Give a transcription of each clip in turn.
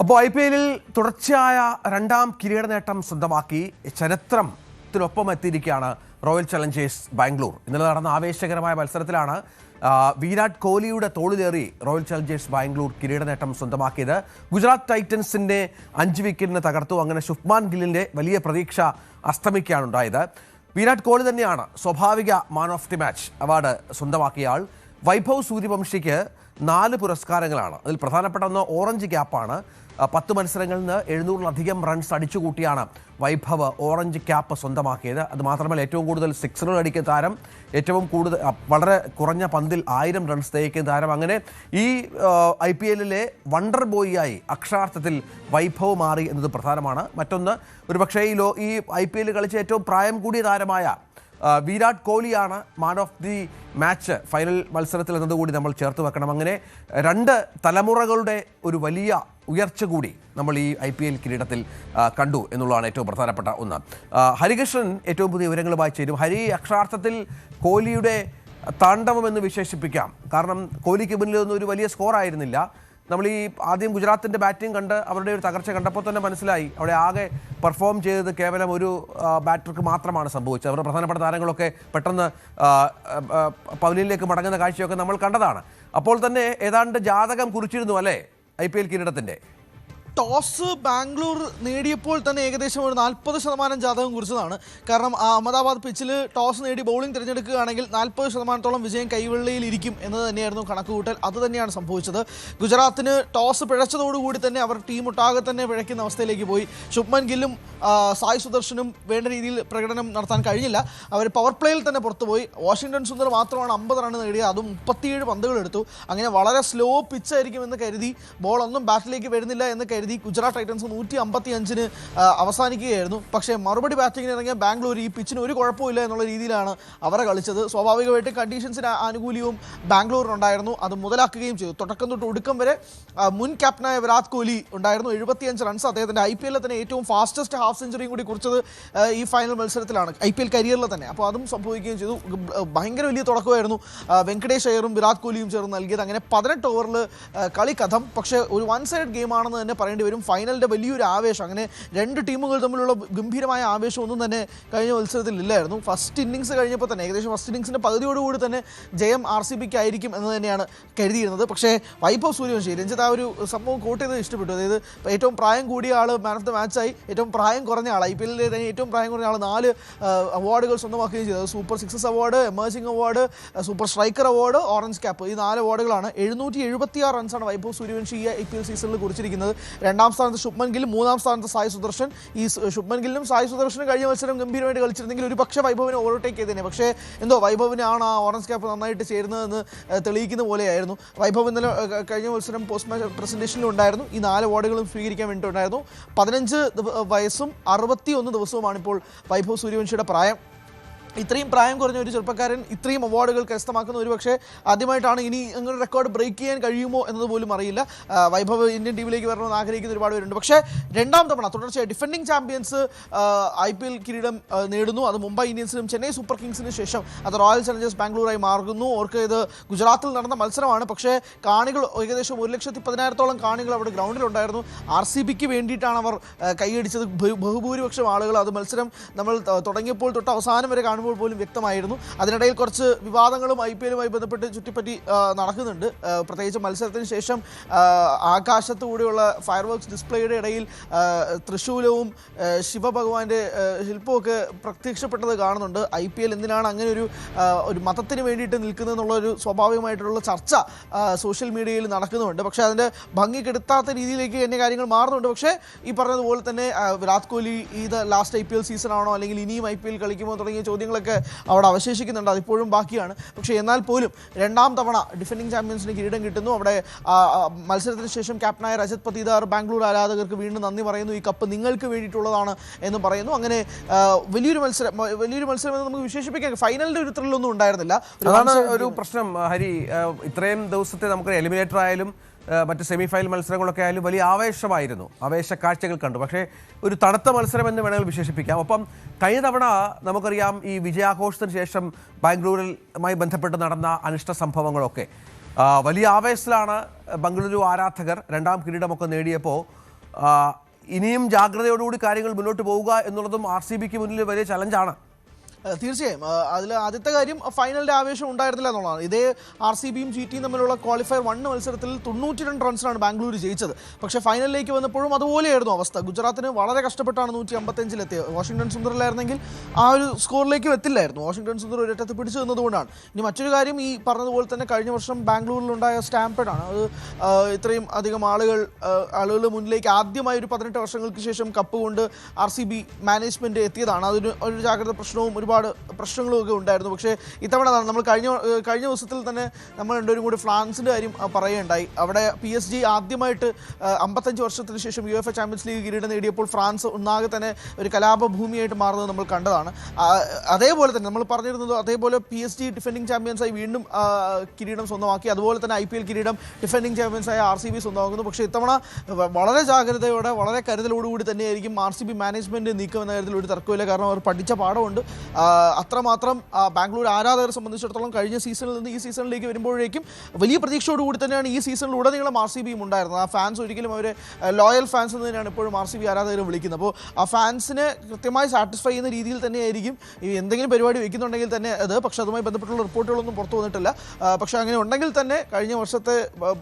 അപ്പോൾ IPL-ൽ തുടർച്ചയായ രണ്ടാം കിരീട നേട്ടം സ്വന്തമാക്കി ചരിത്രത്തിനൊപ്പം എത്തിയിരിക്കുകയാണ് റോയൽ ചലഞ്ചേഴ്സ് ബാംഗ്ലൂർ. ഇന്നലെ നടന്ന ആവേശകരമായ മത്സരത്തിലാണ് വിരാട് കോഹ്ലിയുടെ തോളിലേറി റോയൽ ചലഞ്ചേഴ്സ് ബാംഗ്ലൂർ കിരീട നേട്ടം സ്വന്തമാക്കിയത്. ഗുജറാത്ത് ടൈറ്റൻസിൻ്റെ 5 വിക്കറ്റിന് തകർത്തു. അങ്ങനെ ശുഭ്മാൻ ഗില്ലിൻ്റെ വലിയ പ്രതീക്ഷ അസ്തമിക്കുകയാണ് ഉണ്ടായത്. വിരാട് കോഹ്ലി തന്നെയാണ് സ്വാഭാവിക മാൻ ഓഫ് ദി മാച്ച് അവാർഡ് സ്വന്തമാക്കിയ ആൾ. വൈഭവ് സൂര്യവംശിക്ക് 4 പുരസ്കാരങ്ങളാണ്. അതിൽ പ്രധാനപ്പെട്ട ഒന്ന് ഓറഞ്ച് ക്യാപ്പാണ്. 10 മത്സരങ്ങളിൽ നിന്ന് 700-ലധികം റൺസ് അടിച്ചുകൂട്ടിയാണ് വൈഭവ് ഓറഞ്ച് ക്യാപ്പ് സ്വന്തമാക്കിയത്. അത് മാത്രമല്ല ഏറ്റവും കൂടുതൽ സിക്സറുകൾ അടിക്കുന്ന താരം, ഏറ്റവും കൂടുതൽ വളരെ കുറഞ്ഞ പന്തിൽ 1000 റൺസ് തേക്കുന്ന താരം. അങ്ങനെ ഈ IPL-ലെ വണ്ടർ ബോയിയായി അക്ഷരാർത്ഥത്തിൽ വൈഭവ് മാറി എന്നത് പ്രധാനമാണ്. മറ്റൊന്ന് ഒരുപക്ഷേ ഈ IPL കളിച്ച ഏറ്റവും പ്രായം കൂടിയ താരമായ വിരാട് കോഹ്ലിയാണ് man of the match final മത്സരത്തിൽ എന്നതുകൂടി നമ്മൾ ചേർത്ത് വെക്കണം. അങ്ങനെ 2 തലമുറകളുടെ ഒരു വലിയ ഉയർച്ച കൂടി നമ്മൾ ഈ IPL കിരീടത്തിൽ കണ്ടു എന്നുള്ളതാണ് ഏറ്റവും പ്രധാനപ്പെട്ട ഒന്ന്. ഹരികൃഷ്ണൻ ഏറ്റവും പുതിയ വിവരങ്ങളുമായി ചേരും. ഹരി, അക്ഷരാർത്ഥത്തിൽ കോഹ്ലിയുടെ താണ്ഡവം എന്ന് വിശേഷിപ്പിക്കാം. കാരണം കോഹ്ലിക്ക് മുന്നിലൊന്നും ഒരു വലിയ സ്കോർ ആയിരുന്നില്ല. നമ്മൾ ഈ ആദ്യം ഗുജറാത്തിൻ്റെ ബാറ്റിംഗ് കണ്ട് അവരുടെ ഒരു തകർച്ച കണ്ടപ്പോൾ തന്നെ മനസ്സിലായി അവിടെ ആകെ പെർഫോം ചെയ്തത് കേവലം ഒരു ബാറ്റർക്ക് മാത്രമാണ് സംഭവിച്ചത്. അവരുടെ പ്രധാനപ്പെട്ട താരങ്ങളൊക്കെ പെട്ടെന്ന് പവലിയനിലേക്ക് മടങ്ങുന്ന കാഴ്ചയൊക്കെ നമ്മൾ കണ്ടതാണ്. അപ്പോൾ തന്നെ ഏതാണ്ട് ജാതകം കുറിച്ചിരുന്നു അല്ലേ IPL കിരീടത്തിൻ്റെ? ടോസ് ബാംഗ്ലൂർ നേടിയപ്പോൾ തന്നെ ഏകദേശം ഒരു 40% ജാതകം കുറിച്ചതാണ്. കാരണം അഹമ്മദാബാദ് പിച്ചിൽ ടോസ് നേടി ബൗളിംഗ് തിരഞ്ഞെടുക്കുകയാണെങ്കിൽ 40% വിജയം കൈവെള്ളയിൽ ഇരിക്കും എന്നത് തന്നെയായിരുന്നു കണക്കുകൂട്ടൽ. അത് തന്നെയാണ് സംഭവിച്ചത്. ഗുജറാത്തിന് ടോസ് പിഴച്ചതോടുകൂടി തന്നെ അവർ ടീം ഒട്ടാകെ തന്നെ പിഴയ്ക്കുന്ന അവസ്ഥയിലേക്ക് പോയി. ശുഭ്മൻ ഗില്ലും സായ് സുദർശനും വേണ്ട രീതിയിൽ പ്രകടനം നടത്താൻ കഴിഞ്ഞില്ല. അവർ പവർ പ്ലേയിൽ തന്നെ പുറത്തുപോയി. വാഷിംഗ്ടൺ സുന്ദർ മാത്രമാണ് 50 റൺ നേടിയത്. അതും 37 പന്തുകൾ എടുത്തു. അങ്ങനെ വളരെ സ്ലോ പിച്ചായിരിക്കും എന്ന് കരുതി, ബോളൊന്നും ബാറ്റിലേക്ക് വരുന്നില്ല എന്ന് കരുതി ഗുജറാത്ത് ടൈറ്റൻസ് 155-ന് അവസാനിക്കുകയായിരുന്നു. പക്ഷേ മറുപടി ബാറ്റിങ്ങിന് ഇറങ്ങിയ ബാംഗ്ലൂർ ഈ പിച്ചിന് ഒരു കുഴപ്പമില്ല എന്നുള്ള രീതിയിലാണ് അവരെ കളിച്ചത്. സ്വാഭാവികമായിട്ടും കണ്ടീഷൻസിന് ആനുകൂല്യവും ബാംഗ്ലൂരിനുണ്ടായിരുന്നു. അത് മുതലാക്കുകയും ചെയ്തു. തുടക്കം തൊട്ട് ഒടുക്കം വരെ മുൻ ക്യാപ്റ്റനായ വിരാട് കോഹ്ലി ഉണ്ടായിരുന്നു. 75 റൺസ്. അദ്ദേഹത്തിൻ്റെ IPL-ലെ തന്നെ ഏറ്റവും ഫാസ്റ്റസ്റ്റ് ഹാഫ് സെഞ്ചുറിയും കൂടി കുറിച്ചത് ഈ ഫൈനൽ മത്സരത്തിലാണ്, IPL കരിയറിൽ തന്നെ. അപ്പോൾ അതും സംഭവിക്കുകയും ചെയ്തു. ഭയങ്കര വലിയ തുടക്കമായിരുന്നു വെങ്കടേഷ് അയ്യറും വിരാട് കോഹ്ലിയും ചേർന്ന് നൽകിയത്. അങ്ങനെ 18 ഓവറിൽ കളി കഥം. പക്ഷേ ഒരു 1 സൈഡ് ഗെയിമാണെന്ന് തന്നെ പറയേണ്ടി വരും. ഫൈനലിൻ്റെ വലിയൊരു ആവേശം, അങ്ങനെ 2 ടീമുകൾ തമ്മിലുള്ള ഗംഭീരമായ ആവേശം ഒന്നും തന്നെ കഴിഞ്ഞ മത്സരത്തിൽ ഇല്ലായിരുന്നു. ഫസ്റ്റ് ഇന്നിങ്സ് കഴിഞ്ഞപ്പോൾ തന്നെ ഏകദേശം ഫസ്റ്റ് ഇന്നിങ്സിൻ്റെ പകുതിയോടുകൂടി തന്നെ ജയം RCBക്ക് ആയിരിക്കും എന്ന് തന്നെയാണ് കരുതിയിരുന്നത്. പക്ഷേ വൈഭവ് സൂര്യവംശി, രഞ്ജിത്ത് ആ ഒരു സംഭവം കോട്ട് ചെയ്ത് ഇഷ്ടപ്പെട്ടു. അതായത് ഏറ്റവും പ്രായം കൂടിയ ആൾ മാൻ ഓഫ് ദ മാച്ചായി, ഏറ്റവും പ്രായം കുറഞ്ഞ ആൾ, IPL-ലെ തന്നെ ഏറ്റവും പ്രായം കുറഞ്ഞ ആൾ 4 അവാർഡുകൾ സ്വന്തമാക്കുകയും ചെയ്തത്. Super sixes award, emerging award, super striker award, orange cap, ഈ 4 അവാർഡുകളാണ്. 776 റൺസാണ് വൈഭവ് സൂര്യവംശി ഈ IPL സീസണിൽ കുറിച്ചിരിക്കുന്നത്. 2ാം സ്ഥാനത്ത് ശുഭ്മൻ ഗിൽ, 3ാം സ്ഥാനത്ത് സായ് സുദർശൻ. ഈ ശുഭ്മൻ ഗില്ലും സായ് സുദർശനും കഴിഞ്ഞ മത്സരം ഗംഭീരമായിട്ട് കളിച്ചിരുന്നെങ്കിൽ ഒരു പക്ഷേ വൈഭവിനെ ഓവർടേക്ക് ചെയ്തേനെ. പക്ഷേ എന്തോ വൈഭവിനാണ് ആ ഓറഞ്ച് ക്യാപ്പ് നന്നായിട്ട് ചേരുന്നതെന്ന് തെളിയിക്കുന്ന പോലെയായിരുന്നു. വൈഭവ് ഇന്നലെ കഴിഞ്ഞ മത്സരം പോസ്റ്റ് മാച്ച് പ്രസൻറ്റേഷനിലും ഉണ്ടായിരുന്നു. ഈ 4 അവാർഡുകളും സ്വീകരിക്കാൻ വേണ്ടിയിട്ടുണ്ടായിരുന്നു. 15 വയസ്സും 61 ദിവസവുമാണ് ഇപ്പോൾ വൈഭവ് സൂര്യവംശിയുടെ പ്രായം. ഇത്രയും പ്രായം കുറഞ്ഞ ഒരു ചെറുപ്പക്കാരൻ ഇത്രയും അവാർഡുകൾ കരസ്ഥമാക്കുന്ന ഒരു പക്ഷേ ആദ്യമായിട്ടാണ്. ഇനി അങ്ങനെ റെക്കോർഡ് ബ്രേക്ക് ചെയ്യാൻ കഴിയുമോ എന്നതുപോലും അറിയില്ല. വൈഭവ് ഇന്ത്യൻ ടീമിലേക്ക് വരണമെന്ന് ആഗ്രഹിക്കുന്ന ഒരുപാട് പേരുണ്ട്. പക്ഷേ 2ാം തവണ തുടർച്ചയായി ഡിഫെൻഡിങ് ചാമ്പ്യൻസ് IPL കിരീടം നേടുന്നു. അത് മുംബൈ ഇന്ത്യൻസിനും ചെന്നൈ സൂപ്പർ കിങ്സിന് ശേഷം അത് റോയൽ ചലഞ്ചേഴ്സ് ബാംഗ്ലൂരായി മാറുന്നു. അവർക്ക് ഇത് ഗുജറാത്തിൽ നടന്ന മത്സരമാണ്. പക്ഷേ കാണികൾ ഏകദേശം 1,10,000-ഓളം കാണികൾ അവിടെ ഗ്രൗണ്ടിലുണ്ടായിരുന്നു. RCBക്ക് വേണ്ടിയിട്ടാണ് അവർ കൈയടിച്ചത് ബഹുഭൂരിപക്ഷം ആളുകൾ. അത് മത്സരം നമ്മൾ തുടങ്ങിയപ്പോൾ തൊട്ട് അവസാനം വരെ പോലും വ്യക്തമായിരുന്നു. അതിനിടയിൽ കുറച്ച് വിവാദങ്ങളും IPL-ലുമായി ബന്ധപ്പെട്ട് ചുറ്റിപ്പറ്റി നടക്കുന്നുണ്ട്. പ്രത്യേകിച്ച് മത്സരത്തിന് ശേഷം ആകാശത്തുകൂടിയുള്ള ഫയർ വർക്ക്സ് ഡിസ്പ്ലേയുടെ ഇടയിൽ തൃശൂലവും ശിവഭഗവാന്റെ ശില്പമൊക്കെ പ്രത്യക്ഷപ്പെട്ടത് കാണുന്നുണ്ട്. IPL എന്തിനാണ് അങ്ങനെ ഒരു മതത്തിന് വേണ്ടിയിട്ട് നിൽക്കുന്നതെന്നുള്ളൊരു സ്വാഭാവികമായിട്ടുള്ള ചർച്ച സോഷ്യൽ മീഡിയയിൽ നടക്കുന്നുണ്ട്. പക്ഷേ അതിൻ്റെ ഭംഗി കെടുത്താത്ത രീതിയിലേക്ക് തന്നെ കാര്യങ്ങൾ മാറുന്നുണ്ട്. പക്ഷേ ഈ പറഞ്ഞതുപോലെ തന്നെ വിരാട് കോഹ്ലി ഇത് ലാസ്റ്റ് IPL സീസണാണോ അല്ലെങ്കിൽ ഇനിയും IPL കളിക്കുമോ തുടങ്ങിയ ചോദ്യങ്ങളൊക്കെ അവിടെ അവശേഷിക്കുന്നുണ്ട്. അതിപ്പോഴും ബാക്കിയാണ്. പക്ഷേ എന്നാൽ പോലും 2ാം തവണ ഡിഫെൻഡിങ് ചാമ്പ്യൻസിന് കിരീടം കിട്ടുന്നു. അവിടെ മത്സരത്തിന് ശേഷം ക്യാപ്റ്റനായ രജത് പതീദാർ ബാംഗ്ലൂർ ആരാധകർക്ക് വീണ്ടും നന്ദി പറയുന്നു. ഈ കപ്പ് നിങ്ങൾക്ക് വേണ്ടിയിട്ടുള്ളതാണ് എന്ന് പറയുന്നു. അങ്ങനെ വലിയൊരു മത്സരം എന്ന് നമുക്ക് വിശേഷിപ്പിക്കാൻ ഫൈനലിൻ്റെ ഒരു ത്രില്ലൊന്നും ഉണ്ടായിരുന്നില്ല. അതാണ് ഒരു പ്രശ്നം ഹരി. ഇത്രയും ദിവസത്തെ നമുക്ക് എലിമിനേറ്റർ ആയാലും മറ്റ് സെമി ഫൈനൽ മത്സരങ്ങളൊക്കെ ആയാലും വലിയ ആവേശമായിരുന്നു, ആവേശ കാഴ്ചകൾ കണ്ടു. പക്ഷേ ഒരു തണുത്ത മത്സരം എന്ന് വേണമെങ്കിൽ വിശേഷിപ്പിക്കാം. ഒപ്പം കഴിഞ്ഞ തവണ നമുക്കറിയാം ഈ വിജയാഘോഷത്തിന് ശേഷം ബാംഗ്ലൂരിലുമായി ബന്ധപ്പെട്ട് നടന്ന അനിഷ്ട സംഭവങ്ങളൊക്കെ വലിയ ആവേശത്തിലാണ് ബംഗളൂരു ആരാധകർ 2ാം കിരീടമൊക്കെ നേടിയപ്പോൾ ഇനിയും ജാഗ്രതയോടുകൂടി കാര്യങ്ങൾ മുന്നോട്ട് പോവുക എന്നുള്ളതും ആർ സി ബിക്ക് മുന്നിൽ വലിയ ചലഞ്ചാണ്. തീർച്ചയായും അതിൽ ആദ്യത്തെ കാര്യം ഫൈനലിൻ്റെ ആവേശം ഉണ്ടായിരുന്നില്ല എന്നുള്ളതാണ്. ഇതേ ആർ സി ബിയും ജി ടിയും തമ്മിലുള്ള ക്വാളിഫയർ 1 മത്സരത്തിൽ 92 റൺസിനാണ് ബാംഗ്ലൂർ ജയിച്ചത്. പക്ഷേ ഫൈനലിലേക്ക് വന്നപ്പോഴും അതുപോലെയായിരുന്നു അവസ്ഥ. ഗുജറാത്തിന് വളരെ കഷ്ടപ്പെട്ടാണ് 155-ലെത്തിയത്. വാഷിംഗ്ടൺ സുന്ദറിലായിരുന്നെങ്കിൽ ആ ഒരു സ്കോറിലേക്കും എത്തില്ലായിരുന്നു. വാഷിംഗ്ടൺ സുന്ദർ ഒരറ്റത്ത് പിടിച്ചു നിന്നതുകൊണ്ടാണ്. ഇനി മറ്റൊരു കാര്യം, ഈ പറഞ്ഞതുപോലെ തന്നെ കഴിഞ്ഞ വർഷം ബാംഗ്ലൂരിലുണ്ടായ സ്റ്റാമ്പേഡാണ്. അത് ഇത്രയും അധികം ആളുകളുടെ മുന്നിലേക്ക് ആദ്യമായി ഒരു 18 വർഷങ്ങൾക്ക് ശേഷം കപ്പ് കൊണ്ട് ആർ സി ബി മാനേജ്മെൻറ്റ് എത്തിയതാണ്. അതിന് ഒരു ജാഗ്രത പ്രശ്നവും ഒരുപാട് പ്രശ്നങ്ങളും ഒക്കെ ഉണ്ടായിരുന്നു. പക്ഷേ ഇത്തവണ നമ്മൾ കഴിഞ്ഞ ദിവസത്തിൽ തന്നെ നമ്മൾ രണ്ടുപേരും കൂടി ഫ്രാൻസിൻ്റെ കാര്യം പറയുകയുണ്ടായി. അവിടെ PSG ആദ്യമായിട്ട് 55 വർഷത്തിന് ശേഷം UEFA ചാമ്പ്യൻസ് ലീഗ് കിരീടം നേടിയപ്പോൾ ഫ്രാൻസ് ഒന്നാകെ തന്നെ ഒരു കലാപഭൂമിയായിട്ട് മാറുന്നത് നമ്മൾ കണ്ടതാണ്. അതേപോലെ തന്നെ നമ്മൾ പറഞ്ഞിരുന്നത്, അതേപോലെ PSG ഡിഫെൻഡിങ് ചാമ്പ്യൻസായി വീണ്ടും കിരീടം സ്വന്തമാക്കി. അതുപോലെ തന്നെ IPL കിരീടം ഡിഫെൻഡിങ് ചാമ്പ്യൻസായ RCB സ്വന്തമാക്കുന്നു. പക്ഷേ ഇത്തവണ വളരെ ജാഗ്രതയോടെ വളരെ കരുതലോടുകൂടി തന്നെയായിരിക്കും RCB മാനേജ്മെൻറ്റ് നീക്കം എന്ന കാര്യത്തിൽ ഒരു തർക്കമില്ല. കാരണം അവർ പഠിച്ച പാഠമുണ്ട്. അത്രമാത്രം ബാംഗ്ലൂർ ആരാധകരെ സംബന്ധിച്ചിടത്തോളം കഴിഞ്ഞ സീസണിൽ നിന്ന് ഈ സീസണിലേക്ക് വരുമ്പോഴേക്കും വലിയ പ്രതീക്ഷയോടുകൂടി തന്നെയാണ് ഈ സീസണിൽ ഉടനീളം RCBയും ഉണ്ടായിരുന്നത്. ആ ഫാൻസ് ഒരിക്കലും അവരെ ലോയൽ ഫാൻസ് എന്ന് തന്നെയാണ് എപ്പോഴും RCB ആരാധകർ വിളിക്കുന്നത്. അപ്പോൾ ആ ഫാൻസിനെ കൃത്യമായി സാറ്റിസ്ഫൈ ചെയ്യുന്ന രീതിയിൽ തന്നെയായിരിക്കും ഈ എന്തെങ്കിലും പരിപാടി വയ്ക്കുന്നുണ്ടെങ്കിൽ തന്നെ അത്. പക്ഷേ അതുമായി ബന്ധപ്പെട്ടുള്ള റിപ്പോർട്ടുകളൊന്നും പുറത്തു വന്നിട്ടില്ല. പക്ഷേ അങ്ങനെ ഉണ്ടെങ്കിൽ തന്നെ കഴിഞ്ഞ വർഷത്തെ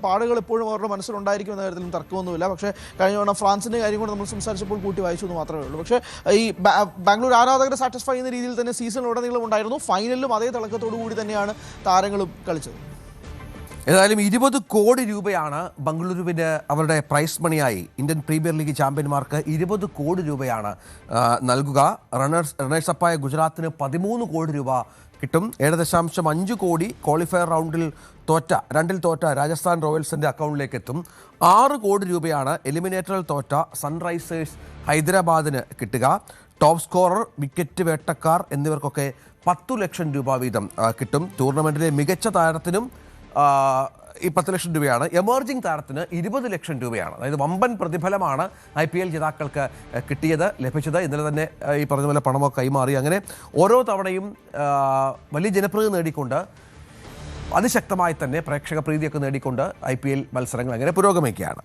പാടുകൾ എപ്പോഴും അവരുടെ മനസ്സിലുണ്ടായിരിക്കും എന്ന കാര്യത്തിലും തർക്കമൊന്നുമില്ല. പക്ഷേ കഴിഞ്ഞ തവണ ഫ്രാൻസിൻ്റെ കാര്യം കൂടെ നമ്മൾ സംസാരിച്ചപ്പോൾ കൂട്ടി വായിച്ചു എന്ന് മാത്രമേ ഉള്ളൂ. പക്ഷേ ഈ ബാംഗ്ലൂർ ആരാധകരെ സാറ്റിസ്ഫൈ ചെയ്യുന്ന രീതിയിൽ തന്നെ സീസൺ ഉടനീളം ഉണ്ടായിരുന്നു. ഫൈനലിലും അതേ തിളക്കത്തോടു കൂടി തന്നെയാണ് താരങ്ങളും കളിച്ചത്. ഏതായാലും 20 കോടി രൂപയാണ് ബംഗളൂരുവിന് അവരുടെ പ്രൈസ് മണിയായി ഇന്ത്യൻ പ്രീമിയർ ലീഗ് ചാമ്പ്യന്മാർക്ക് 20 കോടി രൂപയാണ് നൽകുക. റണ്ണേഴ്സപ്പായ ഗുജറാത്തിന് 13 കോടി രൂപ കിട്ടും. 7.5 കോടി ക്വാളിഫയർ റൗണ്ടിൽ രണ്ടിൽ തോറ്റ രാജസ്ഥാൻ റോയൽസിൻ്റെ അക്കൗണ്ടിലേക്ക് എത്തും. 6 കോടി രൂപയാണ് എലിമിനേറ്ററിൽ തോറ്റ സൺറൈസേഴ്സ് ഹൈദരാബാദിന് കിട്ടുക. ടോപ്പ് സ്കോറർ, വിക്കറ്റ് വേട്ടക്കാർ എന്നിവർക്കൊക്കെ 10 ലക്ഷം രൂപ വീതം കിട്ടും. ടൂർണമെൻറ്റിലെ മികച്ച താരത്തിനും ഈ 10 ലക്ഷം രൂപയാണ്. എമർജിംഗ് താരത്തിന് 20 ലക്ഷം രൂപയാണ്. അതായത് വമ്പൻ പ്രതിഫലമാണ് IPL ജേതാക്കൾക്ക് ലഭിച്ചത്. ഇന്നലെ തന്നെ ഈ പറഞ്ഞ പോലെ പണമൊക്കെ കൈമാറി. അങ്ങനെ ഓരോ തവണയും വലിയ ജനപ്രീതി നേടിക്കൊണ്ട് അതിശക്തമായി തന്നെ പ്രേക്ഷക പ്രീതിയൊക്കെ നേടിക്കൊണ്ട് IPL മത്സരങ്ങൾ അങ്ങനെ പുരോഗമിക്കുകയാണ്.